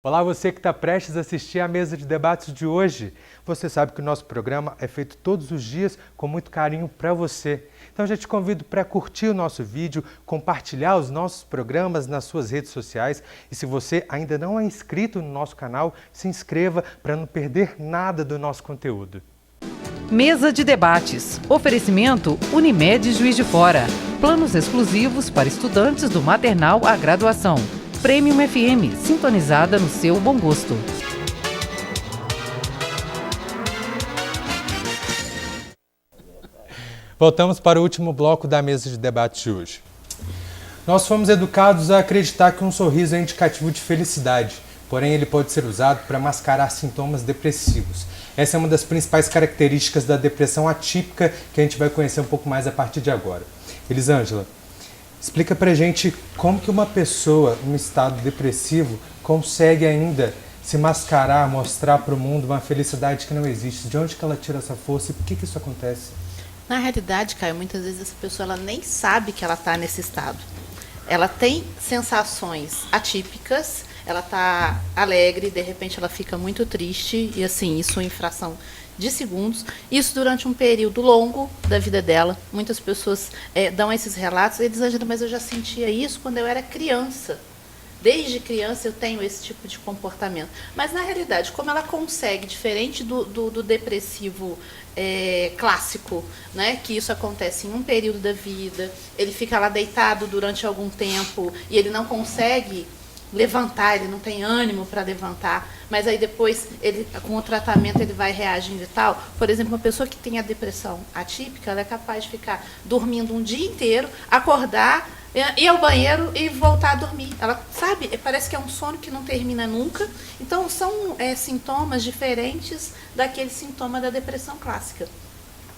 Olá, você que está prestes a assistir à mesa de debates de hoje. Você sabe que o nosso programa é feito todos os dias com muito carinho para você. Então já te convido para curtir o nosso vídeo, compartilhar os nossos programas nas suas redes sociais e se você ainda não é inscrito no nosso canal, se inscreva para não perder nada do nosso conteúdo. Mesa de debates. Oferecimento Unimed Juiz de Fora. Planos exclusivos para estudantes do maternal à graduação. Premium FM, sintonizada no seu bom gosto. Voltamos para o último bloco da mesa de debate de hoje. Nós fomos educados a acreditar que um sorriso é indicativo de felicidade, porém ele pode ser usado para mascarar sintomas depressivos. Essa é uma das principais características da depressão atípica que a gente vai conhecer um pouco mais a partir de agora. Elisângela, explica pra gente como que uma pessoa em estado depressivo consegue ainda se mascarar, mostrar para o mundo uma felicidade que não existe. De onde que ela tira essa força e por que isso acontece? Na realidade, Caio, muitas vezes essa pessoa ela nem sabe que ela está nesse estado. Ela tem sensações atípicas, ela está alegre, de repente ela fica muito triste, e assim, isso em fração de segundos, isso durante um período longo da vida dela. Muitas pessoas dão esses relatos, eles dizem, mas eu já sentia isso quando eu era criança. Desde criança eu tenho esse tipo de comportamento. Mas, na realidade, como ela consegue, diferente do depressivo clássico, né, que isso acontece em um período da vida, ele fica lá deitado durante algum tempo e ele não consegue levantar, ele não tem ânimo para levantar, mas aí depois, com o tratamento, ele vai reagindo e tal. Por exemplo, uma pessoa que tem a depressão atípica, ela é capaz de ficar dormindo um dia inteiro, acordar, ir ao banheiro e voltar a dormir. Ela, sabe, parece que é um sono que não termina nunca. Então, são sintomas diferentes daquele sintoma da depressão clássica.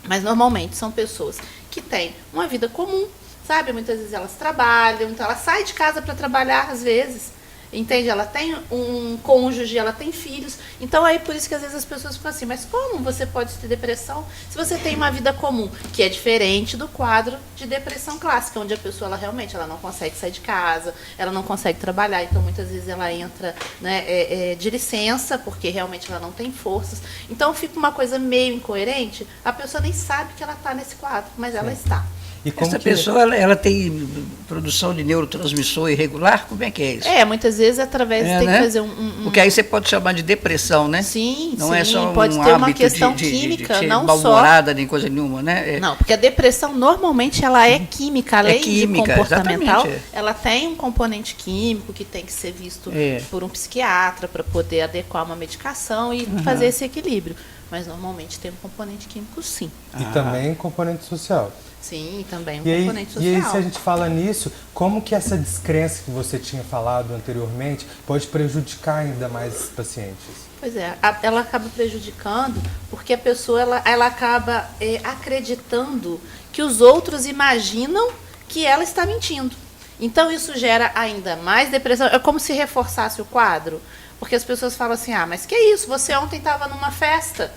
Mas, normalmente, são pessoas que têm uma vida comum, sabe? Muitas vezes elas trabalham, então ela sai de casa para trabalhar, às vezes. Entende? Ela tem um cônjuge, ela tem filhos. Então, aí por isso que às vezes as pessoas ficam assim, mas como você pode ter depressão se você tem uma vida comum? Que é diferente do quadro de depressão clássica, onde a pessoa ela realmente ela não consegue sair de casa, ela não consegue trabalhar. Então, muitas vezes ela entra, né, de licença, porque realmente ela não tem forças. Então, fica uma coisa meio incoerente. A pessoa nem sabe que ela está nesse quadro, mas ela está. E essa pessoa ela tem produção de neurotransmissor irregular? Como é que é isso? Muitas vezes através tem né? que fazer Porque aí você pode chamar de depressão, né? Sim, não sim, é só pode um ter uma hábito questão de química, ser não mal-humorada só. nem coisa nenhuma, né? Não, porque a depressão normalmente ela é química, além química, de comportamental, exatamente. ela tem um componente químico que tem que ser visto por um psiquiatra para poder adequar uma medicação e fazer esse equilíbrio. Mas normalmente tem um componente químico, sim. E também componente social. Sim, também um E componente social. E aí, se a gente fala nisso, como que essa descrença que você tinha falado anteriormente pode prejudicar ainda mais os pacientes? Pois é, ela acaba prejudicando porque a pessoa ela acaba acreditando que os outros imaginam que ela está mentindo. Então, isso gera ainda mais depressão. É como se reforçasse o quadro. Porque as pessoas falam assim, mas que é isso? Você ontem estava numa festa.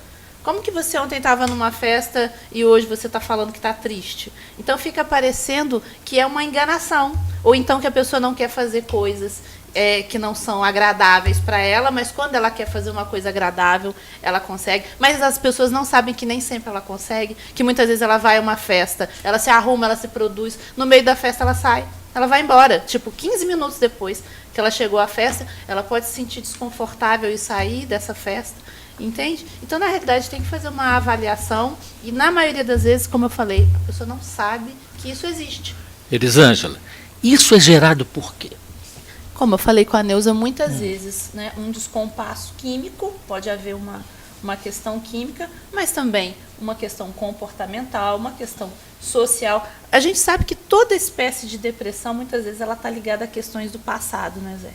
Como que você ontem estava numa festa e hoje você está falando que está triste? Então, fica parecendo que é uma enganação. Ou então que a pessoa não quer fazer coisas que não são agradáveis para ela, mas quando ela quer fazer uma coisa agradável, ela consegue. Mas as pessoas não sabem que nem sempre ela consegue, que muitas vezes ela vai a uma festa, ela se arruma, ela se produz, no meio da festa ela sai, ela vai embora. Tipo, 15 minutos depois que ela chegou à festa, ela pode se sentir desconfortável e sair dessa festa, entende? Então, na realidade, tem que fazer uma avaliação e, na maioria das vezes, como eu falei, a pessoa não sabe que isso existe. Elisângela, isso é gerado por quê? Como eu falei com a Neuza, muitas vezes, né, um descompasso químico, pode haver uma questão química, mas também uma questão comportamental, uma questão social. A gente sabe que toda espécie de depressão, muitas vezes, ela está ligada a questões do passado, né, Zé?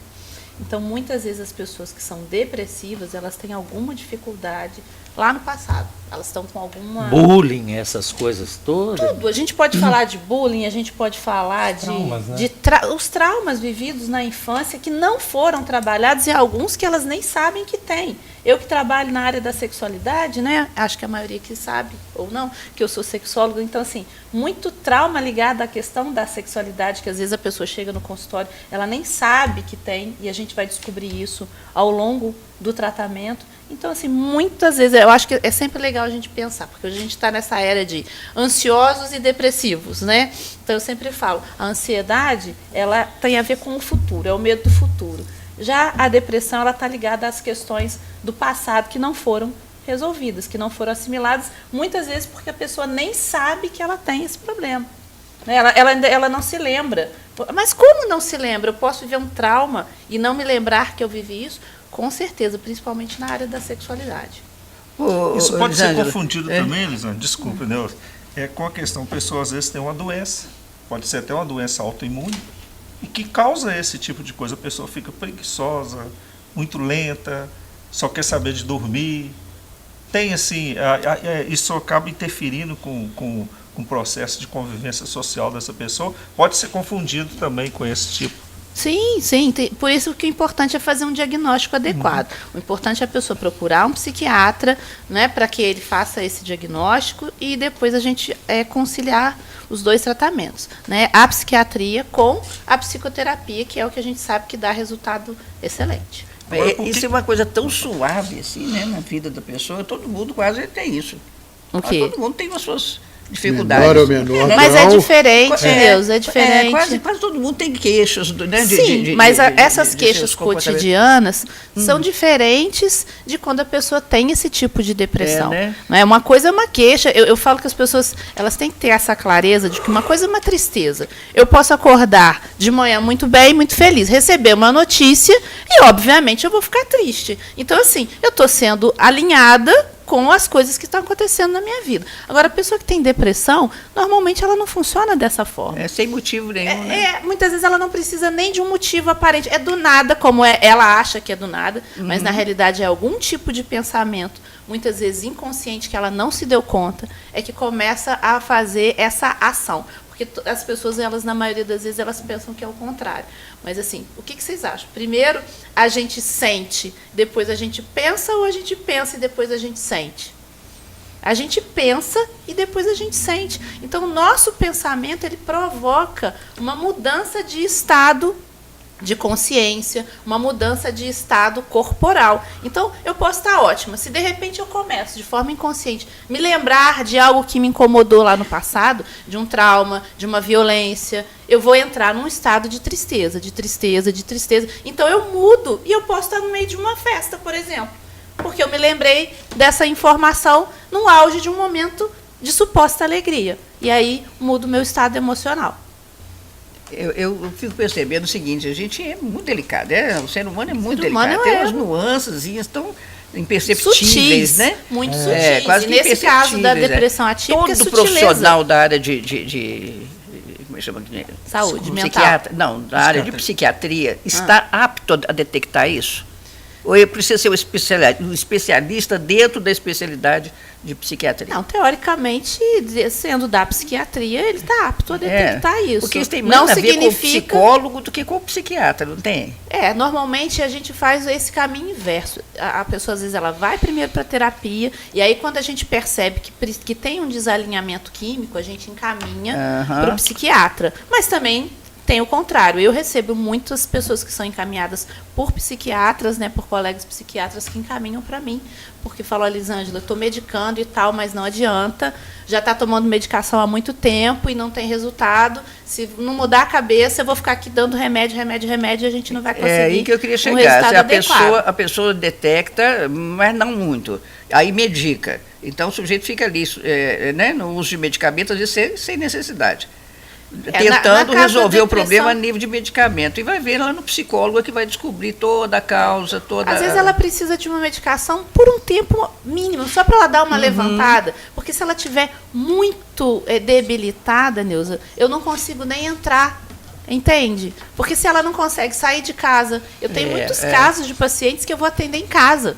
Então, muitas vezes, as pessoas que são depressivas, elas têm alguma dificuldade lá no passado. Elas estão com alguma... Bullying, essas coisas todas. Tudo. A gente pode falar de bullying, a gente pode falar Traumas, né? os traumas vividos na infância que não foram trabalhados e alguns que elas nem sabem que têm. Eu que trabalho na área da sexualidade, né? Acho que a maioria que sabe, ou não, que eu sou sexóloga. Então, assim, muito trauma ligado à questão da sexualidade, que às vezes a pessoa chega no consultório, ela nem sabe que tem, e a gente vai descobrir isso ao longo do tratamento. Então, assim, muitas vezes, eu acho que é sempre legal a gente pensar, porque hoje a gente está nessa era de ansiosos e depressivos, né? Então, eu sempre falo, a ansiedade, ela tem a ver com o futuro, é o medo do futuro. Já a depressão, ela está ligada às questões do passado que não foram resolvidas, que não foram assimiladas, muitas vezes porque a pessoa nem sabe que ela tem esse problema. Né? Ela não se lembra. Mas como não se lembra? Eu posso viver um trauma e não me lembrar que eu vivi isso? Com certeza, principalmente na área da sexualidade. Isso pode ser Elisângela, confundido também, Elisângela, desculpa, Neuza, com a questão, a pessoa às vezes tem uma doença, pode ser até uma doença autoimune, e que causa esse tipo de coisa. A pessoa fica preguiçosa, muito lenta, só quer saber de dormir. Tem assim, isso acaba interferindo com o processo de convivência social dessa pessoa. Pode ser confundido também com esse tipo. Sim, sim. Por isso que o importante é fazer um diagnóstico adequado. O importante é a pessoa procurar um psiquiatra, né, para que ele faça esse diagnóstico e depois a gente conciliar os dois tratamentos, né? A psiquiatria com a psicoterapia, que é o que a gente sabe que dá resultado excelente. Isso é uma coisa tão suave assim, né, na vida da pessoa. Todo mundo quase tem isso. O quê? Todo mundo tem as suas dificuldades. Menor ou menor Mas é grau. diferente, Deus, é diferente. Quase todo mundo tem queixas, né? Sim, mas essas queixas seus comportamentos. cotidianas são diferentes de quando a pessoa tem esse tipo de depressão. Né? Não é? Uma coisa é uma queixa. Eu falo que as pessoas elas têm que ter essa clareza de que uma coisa é uma tristeza. Eu posso acordar de manhã muito bem, muito feliz, receber uma notícia e, obviamente, eu vou ficar triste. Então, assim, eu estou sendo alinhada com as coisas que estão acontecendo na minha vida. Agora, a pessoa que tem depressão, normalmente ela não funciona dessa forma. Sem motivo nenhum. Né? Muitas vezes ela não precisa nem de um motivo aparente. É do nada, como ela acha que é do nada, mas na realidade é algum tipo de pensamento, muitas vezes inconsciente, que ela não se deu conta, é que começa a fazer essa ação. Porque as pessoas, elas, na maioria das vezes, elas pensam que é o contrário. Mas, assim, o que vocês acham? Primeiro, a gente sente, depois a gente pensa, ou a gente pensa e depois a gente sente? A gente pensa e depois a gente sente. Então, o nosso pensamento, ele provoca uma mudança de estado de consciência, uma mudança de estado corporal. Então, eu posso estar ótima. Se, de repente, eu começo, de forma inconsciente, me lembrar de algo que me incomodou lá no passado, de um trauma, de uma violência, eu vou entrar num estado de tristeza, de tristeza, de tristeza. Então, eu mudo e eu posso estar no meio de uma festa, por exemplo, porque eu me lembrei dessa informação no auge de um momento de suposta alegria. E aí, mudo o meu estado emocional. Eu fico percebendo o seguinte, a gente é muito delicado, o ser humano é muito humano delicado, tem umas nuances tão imperceptíveis, sutis, né? Muito sutis. Quase e nesse caso da depressão atípica, todo é sutileza. profissional da área de como é que chama? Saúde mental. Psiquiatra, não, da área de psiquiatria, está apto a detectar isso? Ou ele precisa ser um especialista dentro da especialidade de psiquiatria? Não, teoricamente, sendo da psiquiatria, ele está apto a detectar isso. Porque isso tem mais não a ver com o significa... psicólogo do que com o psiquiatra, não tem? Normalmente a gente faz esse caminho inverso. A pessoa, às vezes, ela vai primeiro para a terapia, e aí quando a gente percebe que tem um desalinhamento químico, a gente encaminha para o psiquiatra. Mas também tem o contrário. Eu recebo muitas pessoas que são encaminhadas por psiquiatras, né, por colegas psiquiatras que encaminham para mim, porque falam, Elisângela, estou medicando e tal, mas não adianta, já está tomando medicação há muito tempo e não tem resultado, se não mudar a cabeça, eu vou ficar aqui dando remédio, e a gente não vai conseguir. É aí que eu queria chegar. resultado A pessoa detecta, mas não muito, aí medica. Então o sujeito fica ali, né, no uso de medicamentos, às vezes sem necessidade. Tentando resolver o problema a nível de medicamento. E vai ver lá no psicólogo que vai descobrir toda a causa, toda... Às vezes ela precisa de uma medicação por um tempo mínimo, só para ela dar uma levantada. Porque se ela estiver muito debilitada, Neuza, eu não consigo nem entrar. Entende? Porque se ela não consegue sair de casa... Eu tenho muitos casos de pacientes que eu vou atender em casa.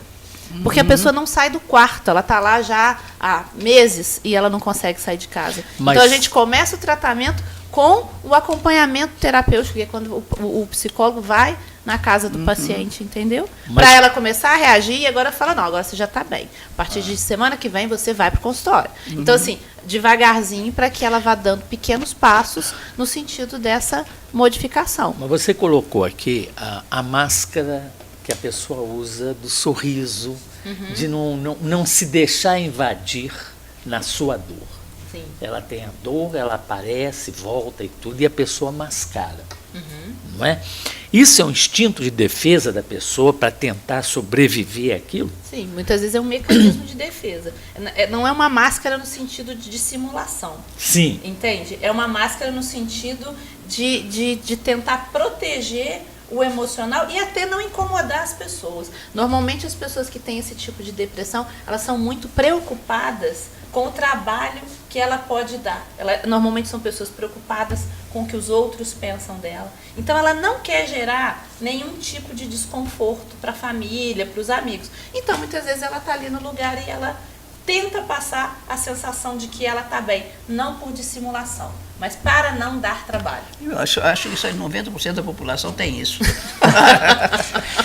Porque a pessoa não sai do quarto, ela está lá já há meses e ela não consegue sair de casa. Mas... Então a gente começa o tratamento com o acompanhamento terapêutico, que é quando o psicólogo vai na casa do paciente, entendeu? Para ela começar a reagir e agora fala, não, agora você já está bem. A partir de semana que vem você vai para o consultório. Então, assim, devagarzinho para que ela vá dando pequenos passos no sentido dessa modificação. Mas você colocou aqui a máscara que a pessoa usa do sorriso, de não se deixar invadir na sua dor. Sim. Ela tem a dor, ela aparece, volta e tudo, e a pessoa mascara. Não é? Isso é um instinto de defesa da pessoa para tentar sobreviver àquilo? Sim, muitas vezes é um mecanismo de defesa. Não é uma máscara no sentido de dissimulação. Sim. Entende? É uma máscara no sentido de tentar proteger o emocional e até não incomodar as pessoas. Normalmente as pessoas que têm esse tipo de depressão, elas são muito preocupadas com o trabalho que ela pode dar. Normalmente são pessoas preocupadas com o que os outros pensam dela. Então ela não quer gerar nenhum tipo de desconforto para a família, para os amigos. Então muitas vezes ela está ali no lugar e ela tenta passar a sensação de que ela está bem, não por dissimulação, mas para não dar trabalho. Eu acho isso aí, 90% da população tem isso.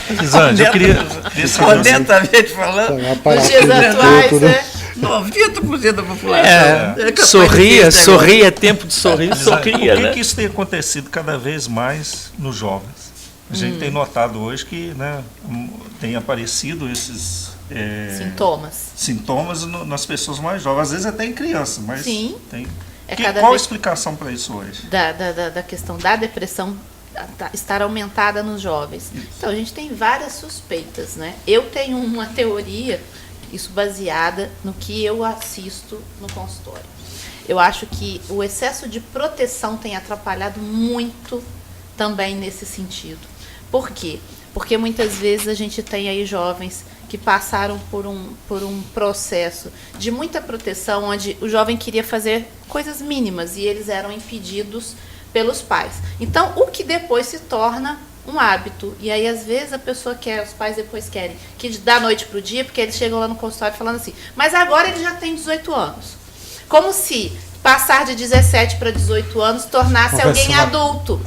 Elisângela, eu queria saber Honestamente falando, Nos dias atuais, 90% da população. Sorria, é tempo de sorrir, sorria, por né? que isso tem acontecido cada vez mais nos jovens? A gente tem notado hoje que, né, tem aparecido esses sintomas nas pessoas mais jovens, às vezes até em crianças, mas sim, tem. Qual a explicação para isso hoje? Da questão da depressão estar aumentada nos jovens. Isso. Então, a gente tem várias suspeitas, né? Eu tenho uma teoria, isso baseada no que eu assisto no consultório. Eu acho que o excesso de proteção tem atrapalhado muito também nesse sentido. Por quê? Porque muitas vezes a gente tem aí jovens que passaram por um processo de muita proteção, onde o jovem queria fazer coisas mínimas e eles eram impedidos pelos pais. Então, o que depois se torna um hábito. E aí, às vezes, a pessoa quer, os pais depois querem, que da noite para o dia, porque eles chegam lá no consultório falando assim, mas agora ele já tem 18 anos. Como se passar de 17 para 18 anos tornasse alguém adulto.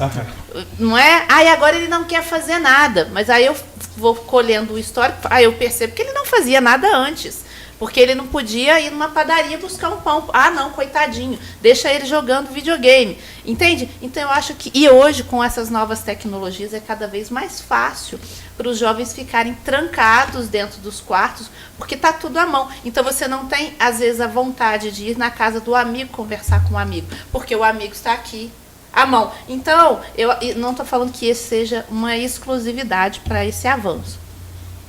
Não é? Aí agora ele não quer fazer nada. Mas aí eu vou colhendo o histórico, aí eu percebo que ele não fazia nada antes. Porque ele não podia ir numa padaria buscar um pão. Ah, não, coitadinho. Deixa ele jogando videogame. Entende? Então eu acho que... E hoje, com essas novas tecnologias, é cada vez mais fácil para os jovens ficarem trancados dentro dos quartos, porque está tudo à mão. Então você não tem, às vezes, a vontade de ir na casa do amigo conversar com o amigo, porque o amigo está aqui à mão. Então, eu não estou falando que esse seja uma exclusividade para esse avanço.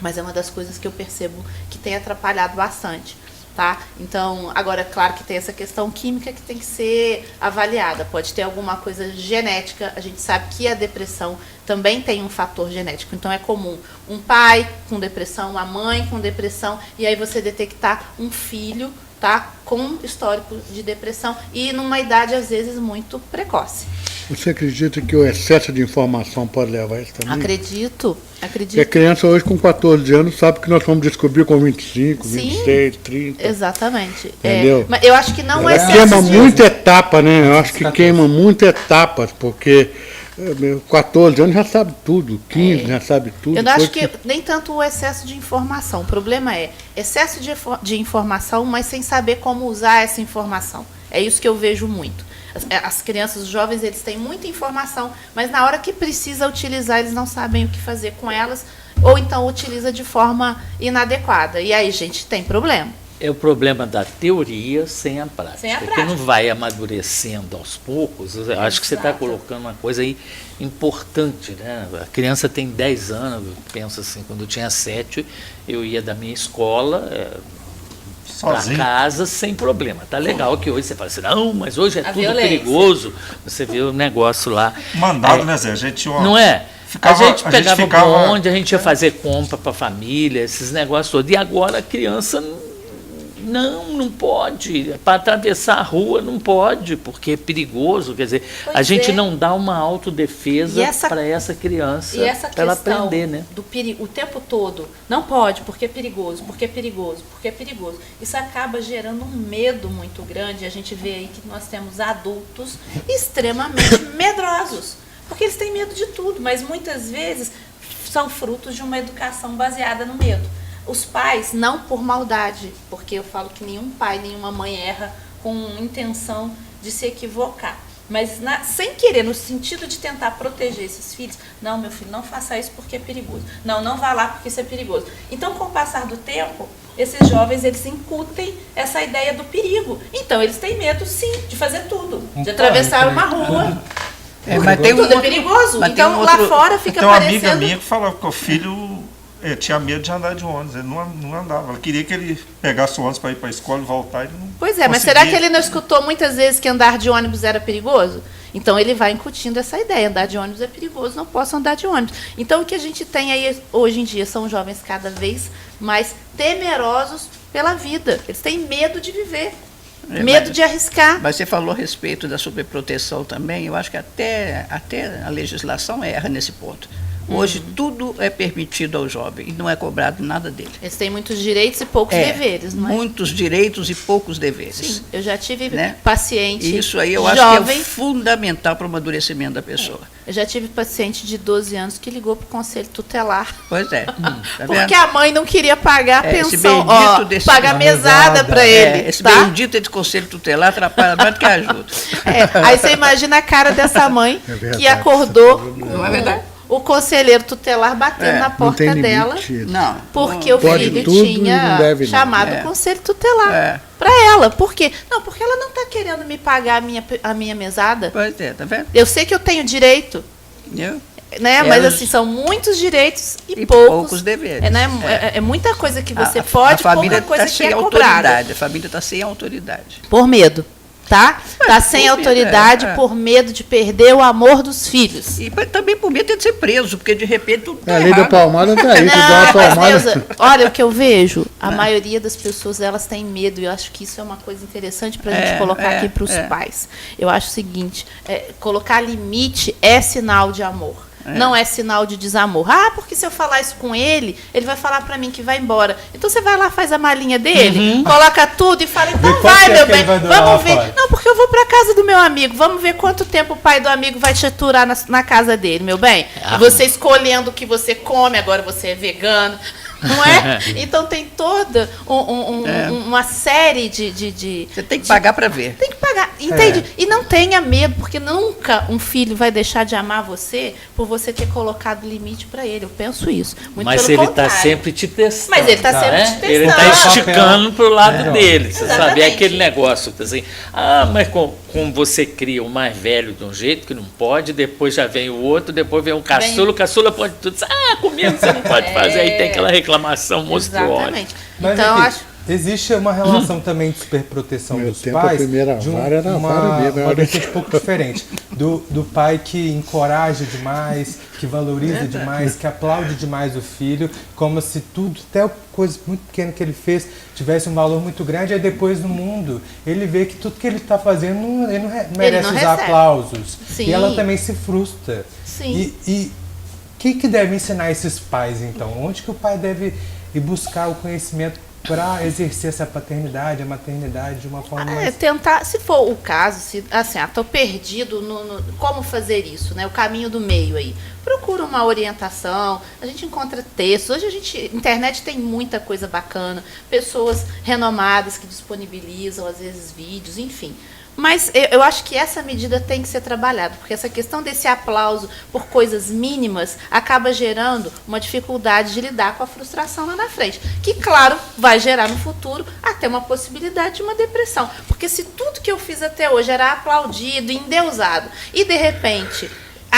Mas é uma das coisas que eu percebo que tem atrapalhado bastante, tá? Então, agora, claro que tem essa questão química que tem que ser avaliada. Pode ter alguma coisa genética. A gente sabe que a depressão também tem um fator genético. Então, é comum um pai com depressão, uma mãe com depressão, e aí você detectar um filho, tá, com histórico de depressão e numa idade, às vezes, muito precoce. Você acredita que o excesso de informação pode levar a isso também? Acredito. Porque a criança hoje com 14 anos sabe que nós vamos descobrir com 25, sim, 26, 30. Exatamente. Entendeu? Mas eu acho que não é excesso queima muita etapa, né? Eu acho que queima muitas etapas, porque 14 anos já sabe tudo, 15 já sabe tudo. Eu não acho que nem tanto o excesso de informação. O problema é excesso de informação, mas sem saber como usar essa informação. É isso que eu vejo muito. As crianças, os jovens, eles têm muita informação, mas na hora que precisa utilizar, eles não sabem o que fazer com elas, ou então utiliza de forma inadequada. E aí, gente, tem problema. É o problema da teoria sem a prática. Sem a Porque prática. não vai amadurecendo aos poucos. Eu acho que você está colocando uma coisa aí importante, né? A criança tem 10 anos, eu penso assim, quando eu tinha 7, eu ia da minha escola para casa sem problema. Tá legal que hoje você fala assim, não, mas hoje é tudo violência. Perigoso. Você vê o negócio lá. Mandado, né, Zé? A gente, não é? A gente pegava bonde, a gente ia É. fazer compra para a família, esses negócios todos. E agora a criança Não pode. Para atravessar a rua não pode, porque é perigoso. Quer dizer, Pois a gente é. não dá uma autodefesa E essa- para essa criança, E essa para ela questão aprender, né? do perigo, o tempo todo, não pode, porque é perigoso, porque é perigoso, porque é perigoso. Isso acaba gerando um medo muito grande. A gente vê aí que nós temos adultos extremamente medrosos, porque eles têm medo de tudo, mas muitas vezes são frutos de uma educação baseada no medo. Os pais, não por maldade, porque eu falo que nenhum pai, nenhuma mãe erra com intenção de se equivocar. Mas sem querer, no sentido de tentar proteger esses filhos, não, meu filho, não faça isso porque é perigoso. Não vá lá porque isso é perigoso. Então, com o passar do tempo, esses jovens, eles incutem essa ideia do perigo. Então, eles têm medo, sim, de fazer tudo. De atravessar uma rua. Mas tem um Tudo é outro- perigoso. mas tem Então, um lá outro- fora fica Tem uma amiga parecendo... minha que falava que o filho tinha medo de andar de ônibus, ele não andava. Ela queria que ele pegasse o ônibus para ir para a escola e voltar, ele não Pois é, mas conseguia. será que ele não escutou muitas vezes que andar de ônibus era perigoso? Então ele vai incutindo essa ideia, andar de ônibus é perigoso, não posso andar de ônibus. Então o que a gente tem aí hoje em dia são jovens cada vez mais temerosos pela vida. Eles têm medo de viver, medo de arriscar. Mas você falou a respeito da superproteção também, eu acho que até a legislação erra nesse ponto. Hoje tudo é permitido ao jovem e não é cobrado nada dele. Eles têm muitos direitos e poucos deveres, não é? Muitos direitos e poucos deveres. Sim, eu já tive Né? paciente E isso aí eu acho que jovem, é fundamental para o amadurecimento da pessoa. eu já tive paciente de 12 anos que ligou para o conselho tutelar. Pois é. Tá Porque vendo? a mãe não queria pagar a Esse pensão, bendito desse- pagar mesada para ele, Esse tá? bendito de conselho tutelar atrapalha mais do que ajuda. Aí você imagina a cara dessa mãe É verdade, que acordou você com Não é verdade? o conselheiro tutelar batendo na Não porta tem limite. dela, Não. porque o Pode filho tudo e não tinha deve não. chamado É. o conselho tutelar É. para ela. Por quê? Não, porque ela não está querendo me pagar a minha mesada. Pois é, tá vendo? Eu sei que eu tenho direito, Entendeu? né? Mas Elas- assim, são muitos direitos e, E poucos, poucos deveres. É, né? É muita coisa que você A pode, família pouca coisa está que é sem cobrada. autoridade. A família está sem autoridade. Por medo, tá? Tá sem por medo, autoridade por medo de perder o amor dos filhos. E também por medo de ser preso, porque de repente tudo tá A lei da errado. palmada tá aí, tu dá uma Não, mas palmada. Neuza, olha o que eu vejo. A maioria das pessoas elas têm medo. E eu acho que isso é uma coisa interessante para a gente colocar aqui para os pais. Eu acho o seguinte: colocar limite é sinal de amor. Não é sinal de desamor. Ah, porque se eu falar isso com ele, ele vai falar para mim que vai embora. Então você vai lá, faz a malinha dele, coloca tudo e fala, então quanto vai, tempo meu que bem, ele vai durar lá vamos ver. fora? Não, porque eu vou para casa do meu amigo. Vamos ver quanto tempo o pai do amigo vai te aturar na casa dele, meu bem. Você escolhendo o que você come, agora você é vegano. Não é? Então tem toda uma série de Você tem que pagar para ver. tem que pagar, entende? E não tenha medo, porque nunca um filho vai deixar de amar você por você ter colocado limite para ele. Eu penso isso. Muito Mas pelo ele está contrário. sempre te testando. Mas ele está sempre né? te testando. Ele está esticando para o lado dele. Você sabe? É Exatamente. aquele negócio assim. Mas como você cria o mais velho de um jeito que não pode, depois já vem o outro, depois vem o caçula, o caçula pode tudo. Comigo você não pode fazer. Aí tem aquela reclamação monstruosa. Exatamente. Mas Então, eu aqui, acho. existe uma relação também de superproteção Meu dos tempo, a pais, primeira de vara era a vara mesmo, uma olha. vertente um pouco diferente. Do pai que encoraja demais, que valoriza demais, que aplaude demais o filho, como se tudo, até coisa muito pequena que ele fez, tivesse um valor muito grande, aí depois no mundo ele vê que tudo que ele está fazendo, ele não merece não os recebe. aplausos. Sim. E ela também se frustra. Sim. E o que deve ensinar esses pais, então? Onde que o pai deve ir buscar o conhecimento para exercer essa paternidade, a maternidade de uma forma mais... Tentar, se for o caso, se assim, estou perdido no como fazer isso, né? O caminho do meio aí. Procura uma orientação, a gente encontra textos. Hoje internet tem muita coisa bacana, pessoas renomadas que disponibilizam, às vezes, vídeos, enfim. Mas eu acho que essa medida tem que ser trabalhada, porque essa questão desse aplauso por coisas mínimas acaba gerando uma dificuldade de lidar com a frustração lá na frente, que, claro, vai gerar no futuro até uma possibilidade de uma depressão. Porque se tudo que eu fiz até hoje era aplaudido, endeusado, e, de repente,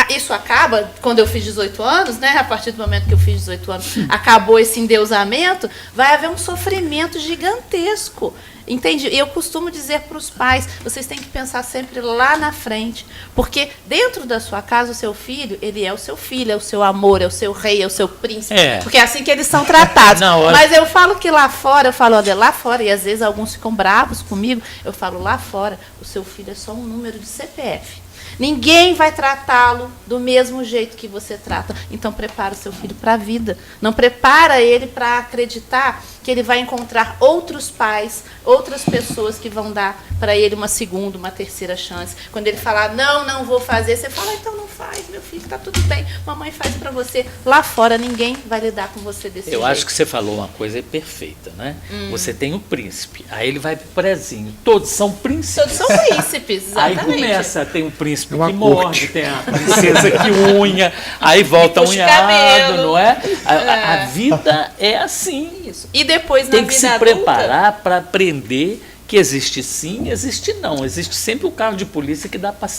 Isso acaba quando eu fiz 18 anos, né? A partir do momento que eu fiz 18 anos, acabou esse endeusamento, vai haver um sofrimento gigantesco. Entende? E eu costumo dizer para os pais, vocês têm que pensar sempre lá na frente, porque dentro da sua casa, o seu filho, ele é o seu filho, é o seu amor, é o seu rei, é o seu príncipe, porque é assim que eles são tratados. Mas eu falo que lá fora, olha, lá fora, e às vezes alguns ficam bravos comigo, eu falo, lá fora, o seu filho é só um número de CPF. Ninguém vai tratá-lo do mesmo jeito que você trata. Então, prepara o seu filho para a vida. Não prepara ele para acreditar que ele vai encontrar outros pais, outras pessoas que vão dar para ele uma segunda, uma terceira chance. Quando ele falar, não vou fazer, você fala, então não faz, meu filho, está tudo bem. Mamãe faz para você. Lá fora, ninguém vai lidar com você desse jeito. Eu acho que você falou uma coisa perfeita, né? Você tem o príncipe, aí ele vai pro prezinho. Todos são príncipes. Todos são príncipes, exatamente. Aí começa, tem o príncipe que morde, tem a princesa que unha, aí volta unhado, não é? A vida é assim. Isso. E depois, tem que se preparar para aprender que existe sim, existe não. Existe sempre o carro de polícia que dá para...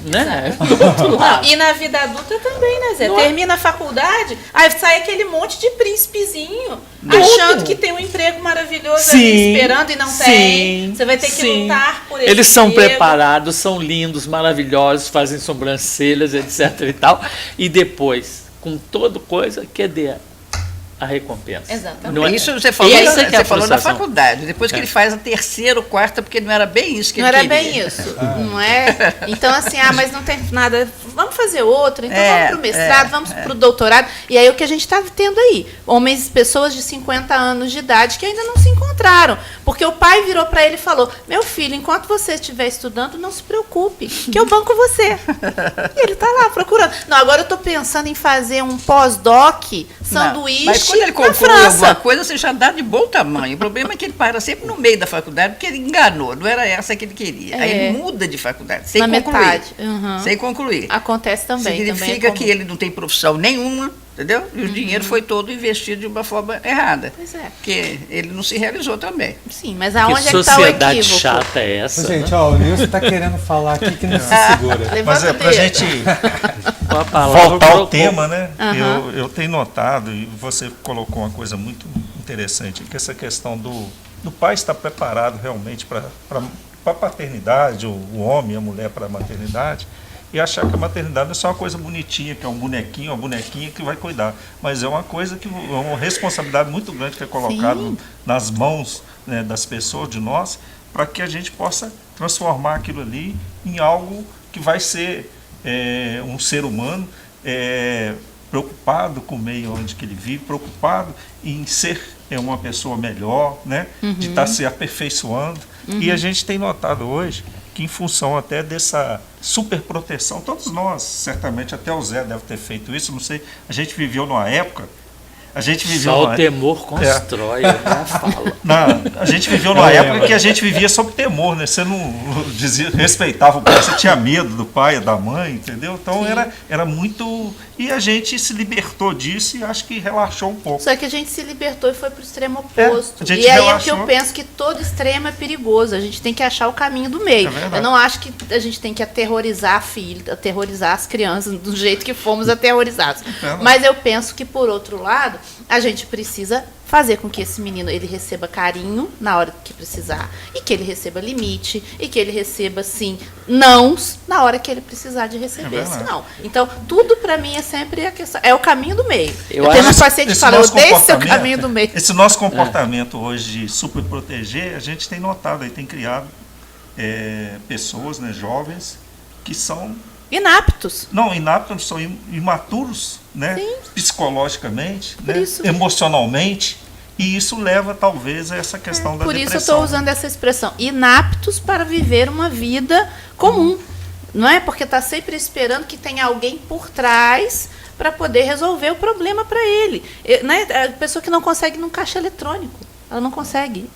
Né? Do outro lado. Não, e na vida adulta também, né, Zé? Termina a faculdade, aí sai aquele monte de príncipezinho, achando que tem um emprego maravilhoso ali esperando e não tem. Você vai ter que lutar por ele. Eles são preparados, são lindos, maravilhosos, fazem sobrancelhas, etc e tal. E depois, com toda coisa, cadê a recompensa? Exatamente. Não é? Isso você falou da faculdade. Depois que ele faz a terceira ou quarta, porque não era bem isso que ele queria. Não era bem isso, não é? Então, assim, mas não tem nada, vamos fazer outro, então vamos para o mestrado, vamos para o doutorado. E aí o que a gente está tendo aí? Homens, pessoas de 50 anos de idade que ainda não se encontraram. Porque o pai virou para ele e falou, meu filho, enquanto você estiver estudando, não se preocupe, que eu banco você. E ele está lá procurando. Não, agora eu estou pensando em fazer um pós-doc, sanduíche. Mas quando ele conclui alguma coisa, você já dá de bom tamanho. O problema é que ele para sempre no meio da faculdade, porque ele enganou, não era essa que ele queria. Aí ele muda de faculdade, sem concluir. Metade. Sem concluir. Acontece também. Significa que ele não tem profissão nenhuma, entendeu? E o dinheiro foi todo investido de uma forma errada. Pois é. Porque ele não se realizou também. Sim, mas aonde é que está o equívoco? sociedade chata é essa? Gente, o Nilson está querendo falar aqui que não se segura. Mas para a gente voltar ao tema, né? Eu tenho notado, e você colocou uma coisa muito interessante, que essa questão do pai estar preparado realmente para a paternidade, o homem e a mulher para a maternidade, e achar que a maternidade não é só uma coisa bonitinha, que é um bonequinho, uma bonequinha que vai cuidar, mas é uma coisa que é uma responsabilidade muito grande que é colocada nas mãos, né, das pessoas, de nós, para que a gente possa transformar aquilo ali em algo que vai ser um ser humano preocupado com o meio onde que ele vive, preocupado em ser uma pessoa melhor, né, de estar se aperfeiçoando. E a gente tem notado hoje que, em função até dessa superproteção, todos nós, certamente, até o Zé deve ter feito isso, não sei, a gente viveu numa época, só o temor constrói, eu não falo. A gente viveu numa época que a gente vivia sob temor, né? Você não respeitava o pai, você tinha medo do pai, da mãe, entendeu? Então era muito... E a gente se libertou disso e acho que relaxou um pouco. Só que a gente se libertou e foi para o extremo oposto. E aí é que eu penso que todo extremo é perigoso. A gente tem que achar o caminho do meio. Eu não acho que a gente tem que aterrorizar a filha, aterrorizar as crianças do jeito que fomos aterrorizados. Mas eu penso que, por outro lado, a gente precisa fazer com que esse menino ele receba carinho na hora que precisar, e que ele receba limite, e que ele receba, sim, nãos na hora que ele precisar de receber esse não. Então, tudo para mim é sempre a questão, é o caminho do meio. Eu tenho uma paciente que fala, eu odeio seu caminho do meio. Esse nosso comportamento hoje de super proteger, a gente tem notado, aí tem criado pessoas, né, jovens, que são inaptos. Não, inaptos, são imaturos, né? Psicologicamente, né? Emocionalmente, e isso leva talvez a essa questão da depressão. Por isso eu estou usando essa expressão, inaptos para viver uma vida comum, não é? Porque está sempre esperando que tenha alguém por trás para poder resolver o problema para ele. Né? A pessoa que não consegue num caixa eletrônico, ela não consegue.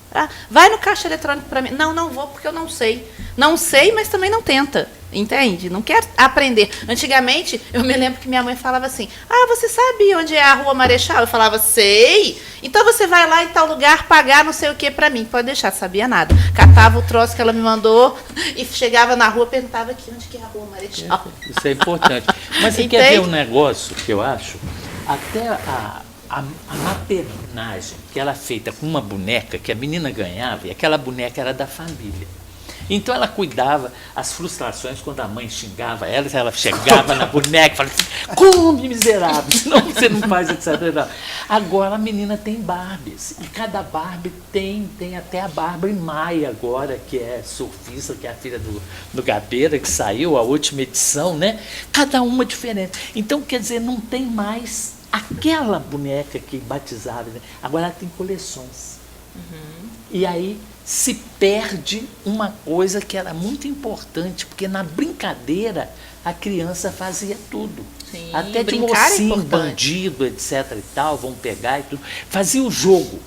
Vai no caixa eletrônico para mim. Não vou porque eu não sei. Não sei, mas também não tenta. Entende? Não quer aprender. Antigamente, eu me lembro que minha mãe falava assim, você sabe onde é a Rua Marechal? Eu falava, sei. Então você vai lá em tal lugar pagar não sei o que para mim. Pode deixar, sabia nada. Catava o troço que ela me mandou e chegava na rua, perguntava aqui onde que é a Rua Marechal. Isso é importante. Mas você quer ver um negócio que eu acho? Até a maternagem, que ela é feita com uma boneca, que a menina ganhava, e aquela boneca era da família. Então ela cuidava as frustrações quando a mãe xingava ela chegava na boneca e falava assim, come miserável, senão você não faz, etc. Agora a menina tem Barbies, e cada Barbie tem até a Barbie Maia agora, que é surfista, que é a filha do Gabeira, que saiu, a última edição, né? Cada uma diferente. Então, quer dizer, não tem mais aquela boneca que batizava, né? Agora ela tem coleções. E aí se perde uma coisa que era muito importante, porque na brincadeira a criança fazia tudo. Sim, até de brincar mocinho, é bandido, etc. e tal, vão pegar e tudo. Fazia o jogo.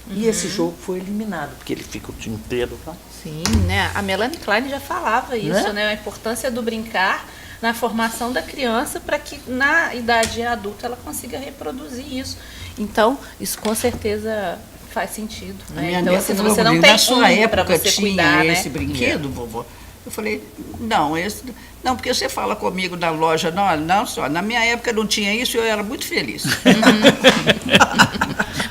E esse jogo foi eliminado, porque ele fica o dia inteiro lá. Sim, né? A Melanie Klein já falava isso, né? A importância do brincar na formação da criança para que na idade adulta ela consiga reproduzir isso. Então, isso com certeza faz sentido, né? Então, assim, se você não tem na sua época para você tinha cuidar, esse né? brinquedo, vovó? Eu falei, não, porque você fala comigo na loja, não, só, na minha época não tinha isso e eu era muito feliz.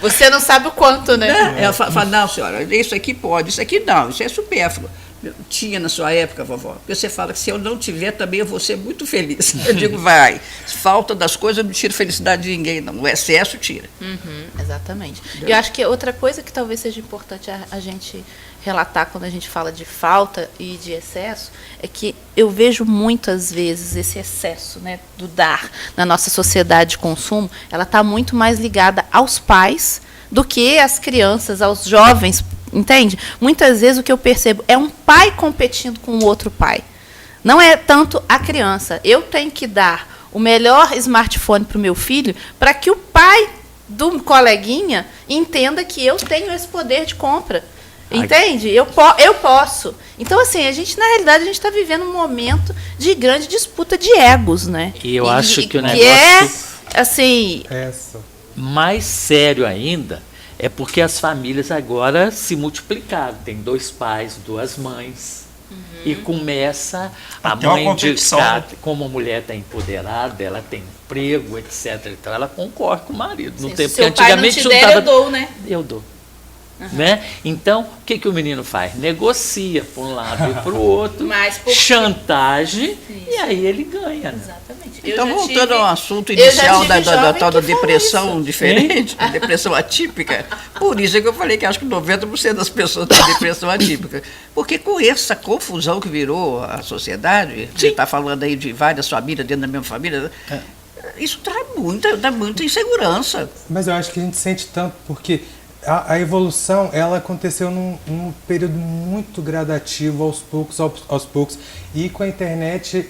Você não sabe o quanto, né? Ela fala, não, senhora, isso aqui pode, isso aqui não, isso é supérfluo. Tinha na sua época, vovó, porque você fala que se eu não tiver também eu vou ser muito feliz. Eu digo, vai, falta das coisas não tira felicidade de ninguém, não, o excesso tira. Exatamente. E eu acho que outra coisa que talvez seja importante a gente relatar quando a gente fala de falta e de excesso, é que eu vejo muitas vezes esse excesso, né, do dar na nossa sociedade de consumo, ela está muito mais ligada aos pais do que às crianças, aos jovens, entende? Muitas vezes o que eu percebo é um pai competindo com o outro pai. Não é tanto a criança. Eu tenho que dar o melhor smartphone para o meu filho para que o pai do coleguinha entenda que eu tenho esse poder de compra. Entende? Eu posso. Então, assim, na realidade, a gente está vivendo um momento de grande disputa de egos, né? E eu acho que o negócio... é, assim... mais sério ainda é porque as famílias agora se multiplicaram. Tem 2 pais, 2 mães. E começa a mãe indicar, como a mulher está empoderada, ela tem emprego, etc. Então ela concorre com o marido. Sim, no tempo se que antigamente pai não te der, eu dou, né? Eu dou. Né? Então, o que o menino faz? Negocia para um lado e para o outro, chantagem, e aí ele ganha. Né? Exatamente. Então, voltando ao assunto inicial da tal da depressão diferente, a depressão atípica, por isso é que eu falei que acho que 90% das pessoas têm depressão atípica. Porque com essa confusão que virou a sociedade, você está falando aí de várias famílias dentro da mesma família, isso dá muita insegurança. Mas eu acho que a gente sente tanto porque... A evolução, ela aconteceu num período muito gradativo, aos poucos. E com a internet,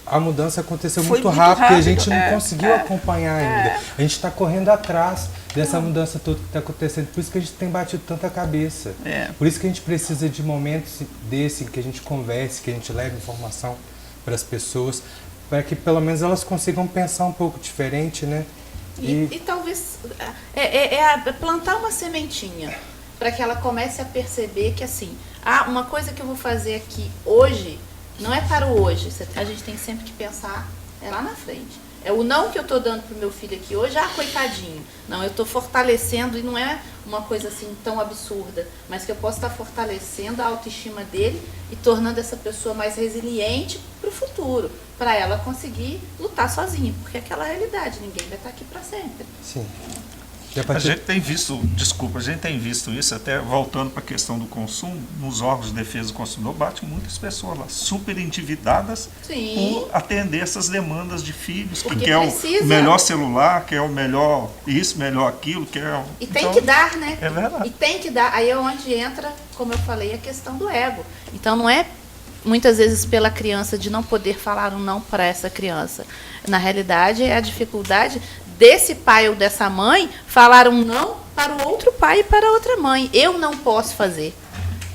a mudança aconteceu muito rápido e a gente não conseguiu acompanhar ainda. A gente está correndo atrás dessa mudança toda que está acontecendo. Por isso que a gente tem batido tanta cabeça. Por isso que a gente precisa de momentos desse, que a gente converse, que a gente leve informação para as pessoas, para que pelo menos elas consigam pensar um pouco diferente, né? E talvez plantar uma sementinha para que ela comece a perceber que assim, uma coisa que eu vou fazer aqui hoje não é para o hoje. A gente tem sempre que pensar lá na frente. É o não que eu estou dando para o meu filho aqui hoje, coitadinho. Não, eu estou fortalecendo, e não é uma coisa assim tão absurda, mas que eu posso estar fortalecendo a autoestima dele e tornando essa pessoa mais resiliente para o futuro, para ela conseguir lutar sozinha, porque é aquela realidade, ninguém vai estar aqui para sempre. Sim. A gente tem visto isso, até voltando para a questão do consumo, nos órgãos de defesa do consumidor, bate muitas pessoas lá, super endividadas, por atender essas demandas de filhos, que quer o melhor celular, quer o melhor isso, melhor aquilo, E tem que dar, né? É verdade. E tem que dar. Aí é onde entra, como eu falei, a questão do ego. Então não é muitas vezes pela criança de não poder falar um não para essa criança. Na realidade, é a dificuldade desse pai ou dessa mãe falar um não para o outro pai e para a outra mãe. Eu não posso fazer.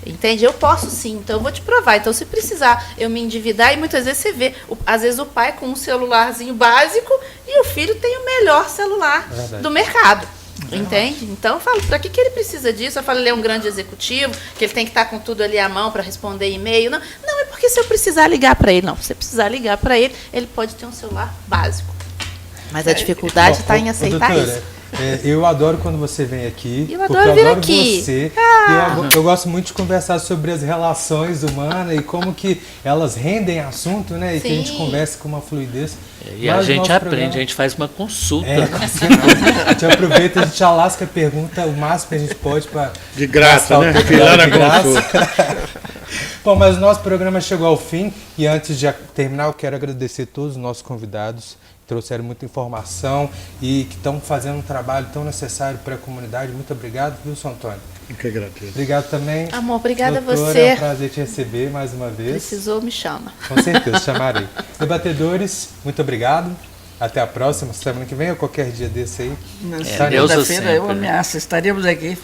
Entende? Eu posso sim, então eu vou te provar. Então, se precisar eu me endividar, e muitas vezes você vê, às vezes o pai com um celularzinho básico e o filho tem o melhor celular do mercado. Entende? Então eu falo, para que ele precisa disso? Eu falo, ele é um grande executivo, que ele tem que estar com tudo ali à mão para responder e-mail. Não, é porque se eu precisar ligar para ele, não. Se você precisar ligar para ele, ele pode ter um celular básico. Mas a dificuldade está em aceitar doutora, isso. Eu adoro quando você vem aqui. Eu adoro vir aqui. Você. Eu gosto muito de conversar sobre as relações humanas e como que elas rendem assunto, né? E que a gente conversa com uma fluidez. E a gente aprende, a gente faz uma consulta. A gente aproveita, a gente alasca a pergunta o máximo que a gente pode para... De graça, né? Filar na consulta. Bom, mas o nosso programa chegou ao fim e antes de terminar eu quero agradecer a todos os nossos convidados que trouxeram muita informação e que estão fazendo um trabalho tão necessário para a comunidade. Muito obrigado, Wilson Antônio. Eu que agradeço. Obrigado também. Amor, obrigada a doutora, você. É um prazer te receber mais uma vez. Precisou, me chama. Com certeza, chamarei. Debatedores, muito obrigado. Até a próxima, semana que vem ou qualquer dia desse aí. Na segunda-feira eu ameaço, estaremos aqui.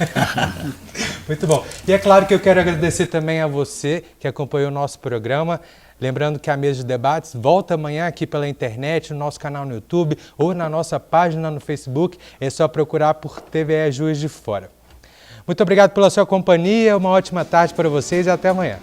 Muito bom. E é claro que eu quero agradecer também a você que acompanhou o nosso programa. Lembrando que a Mesa de Debates volta amanhã aqui pela internet, no nosso canal no YouTube ou na nossa página no Facebook. É só procurar por TVE Juiz de Fora. Muito obrigado pela sua companhia, uma ótima tarde para vocês e até amanhã.